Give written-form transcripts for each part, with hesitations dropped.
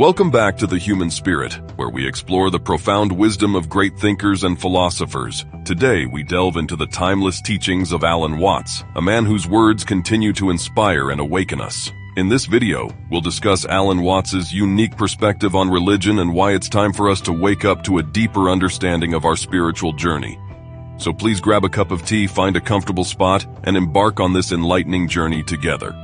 Welcome back to The Human Spirit, where we explore the profound wisdom of great thinkers and philosophers. Today, we delve into the timeless teachings of Alan Watts, a man whose words continue to inspire and awaken us. In this video, we'll discuss Alan Watts's unique perspective on religion and why it's time for us to wake up to a deeper understanding of our spiritual journey. So please grab a cup of tea, find a comfortable spot, and embark on this enlightening journey together.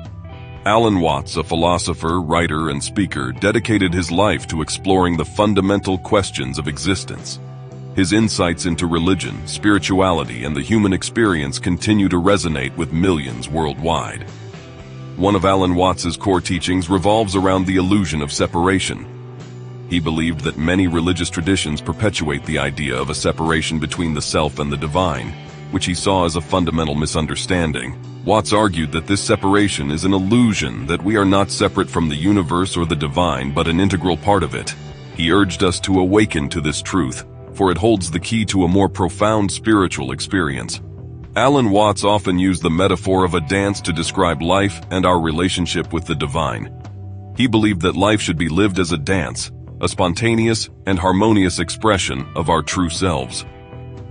Alan Watts, a philosopher, writer, and speaker, dedicated his life to exploring the fundamental questions of existence. His insights into religion, spirituality, and the human experience continue to resonate with millions worldwide. One of Alan Watts's core teachings revolves around the illusion of separation. He believed that many religious traditions perpetuate the idea of a separation between the self and the divine, which he saw as a fundamental misunderstanding. Watts argued that this separation is an illusion, that we are not separate from the universe or the divine, but an integral part of it. He urged us to awaken to this truth, for it holds the key to a more profound spiritual experience. Alan Watts often used the metaphor of a dance to describe life and our relationship with the divine. He believed that life should be lived as a dance, a spontaneous and harmonious expression of our true selves.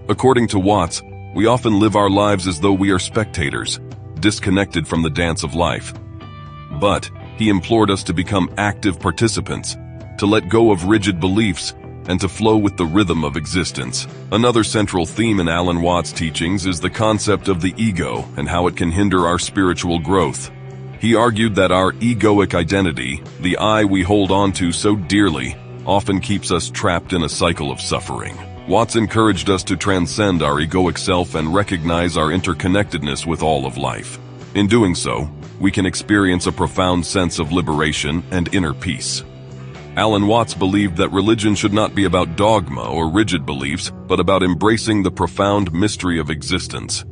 According to Watts, we often live our lives as though we are spectators, disconnected from the dance of life. But he implored us to become active participants, to let go of rigid beliefs, and to flow with the rhythm of existence. Another central theme in Alan Watts' teachings is the concept of the ego and how it can hinder our spiritual growth. He argued that our egoic identity, the I we hold on to so dearly, often keeps us trapped in a cycle of suffering. Watts encouraged us to transcend our egoic self and recognize our interconnectedness with all of life. In doing so, we can experience a profound sense of liberation and inner peace. Alan Watts believed that religion should not be about dogma or rigid beliefs, but about embracing the profound mystery of existence.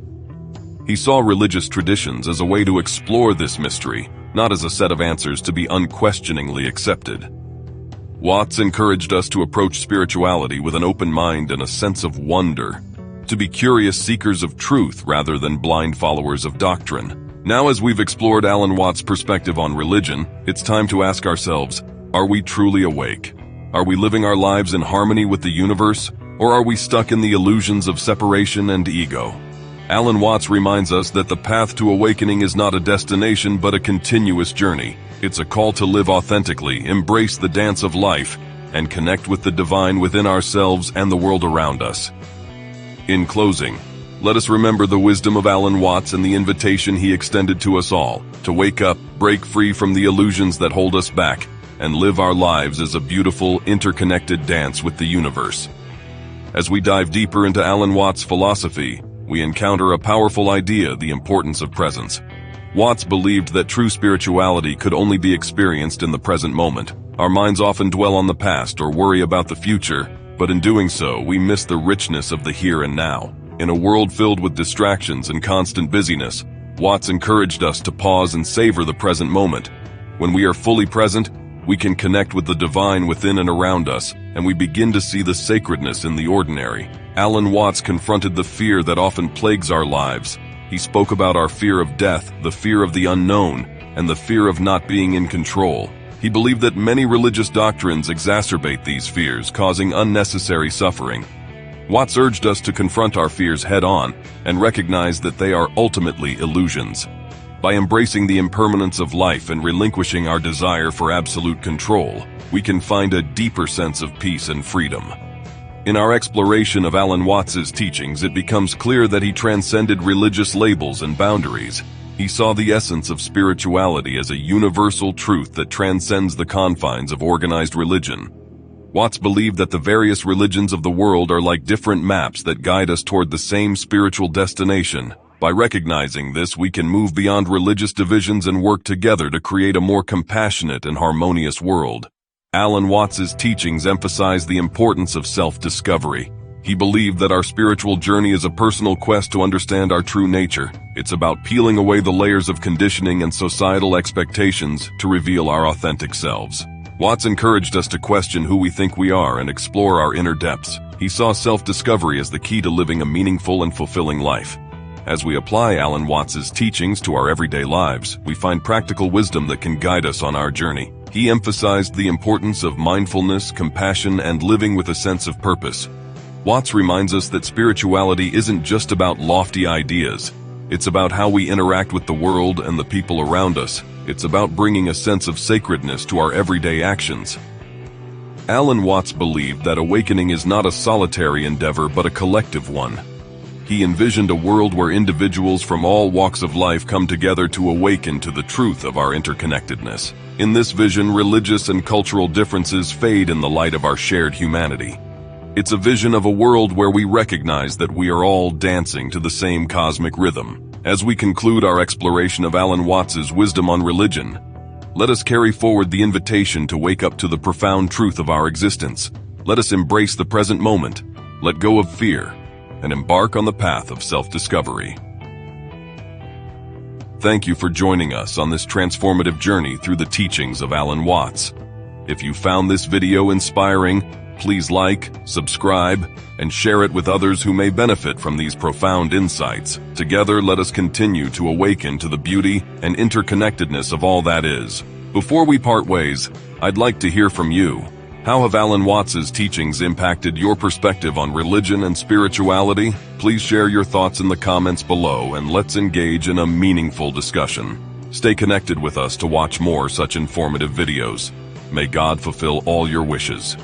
He saw religious traditions as a way to explore this mystery, not as a set of answers to be unquestioningly accepted. Watts encouraged us to approach spirituality with an open mind and a sense of wonder, to be curious seekers of truth rather than blind followers of doctrine. Now, as we've explored Alan Watts' perspective on religion, it's time to ask ourselves, are we truly awake? Are we living our lives in harmony with the universe, or are we stuck in the illusions of separation and ego? Alan Watts reminds us that the path to awakening is not a destination but a continuous journey. It's a call to live authentically, embrace the dance of life, and connect with the divine within ourselves and the world around us. In closing, let us remember the wisdom of Alan Watts and the invitation he extended to us all, to wake up, break free from the illusions that hold us back, and live our lives as a beautiful, interconnected dance with the universe. As we dive deeper into Alan Watts' philosophy, we encounter a powerful idea: the importance of presence. Watts believed that true spirituality could only be experienced in the present moment. Our minds often dwell on the past or worry about the future, but in doing so, we miss the richness of the here and now. In a world filled with distractions and constant busyness, Watts encouraged us to pause and savor the present moment. When we are fully present, we can connect with the divine within and around us, and we begin to see the sacredness in the ordinary. Alan Watts confronted the fear that often plagues our lives. He spoke about our fear of death, the fear of the unknown, and the fear of not being in control. He believed that many religious doctrines exacerbate these fears, causing unnecessary suffering. Watts urged us to confront our fears head-on and recognize that they are ultimately illusions. By embracing the impermanence of life and relinquishing our desire for absolute control, we can find a deeper sense of peace and freedom. In our exploration of Alan Watts's teachings, it becomes clear that he transcended religious labels and boundaries. He saw the essence of spirituality as a universal truth that transcends the confines of organized religion. Watts believed that the various religions of the world are like different maps that guide us toward the same spiritual destination. By recognizing this, we can move beyond religious divisions and work together to create a more compassionate and harmonious world. Alan Watts's teachings emphasize the importance of self-discovery. He believed that our spiritual journey is a personal quest to understand our true nature. It's about peeling away the layers of conditioning and societal expectations to reveal our authentic selves. Watts encouraged us to question who we think we are and explore our inner depths. He saw self-discovery as the key to living a meaningful and fulfilling life. As we apply Alan Watts's teachings to our everyday lives, we find practical wisdom that can guide us on our journey. He emphasized the importance of mindfulness, compassion, and living with a sense of purpose. Watts reminds us that spirituality isn't just about lofty ideas. It's about how we interact with the world and the people around us. It's about bringing a sense of sacredness to our everyday actions. Alan Watts believed that awakening is not a solitary endeavor but a collective one. He envisioned a world where individuals from all walks of life come together to awaken to the truth of our interconnectedness. In this vision, religious and cultural differences fade in the light of our shared humanity. It's a vision of a world where we recognize that we are all dancing to the same cosmic rhythm. As we conclude our exploration of Alan Watts's wisdom on religion, let us carry forward the invitation to wake up to the profound truth of our existence. Let us embrace the present moment, let go of fear, and embark on the path of self-discovery. Thank you for joining us on this transformative journey through the teachings of Alan Watts. If you found this video inspiring, please like, subscribe, and share it with others who may benefit from these profound insights. Together, let us continue to awaken to the beauty and interconnectedness of all that is. Before we part ways, I'd like to hear from you. How have Alan Watts's teachings impacted your perspective on religion and spirituality? Please share your thoughts in the comments below and let's engage in a meaningful discussion. Stay connected with us to watch more such informative videos. May God fulfill all your wishes.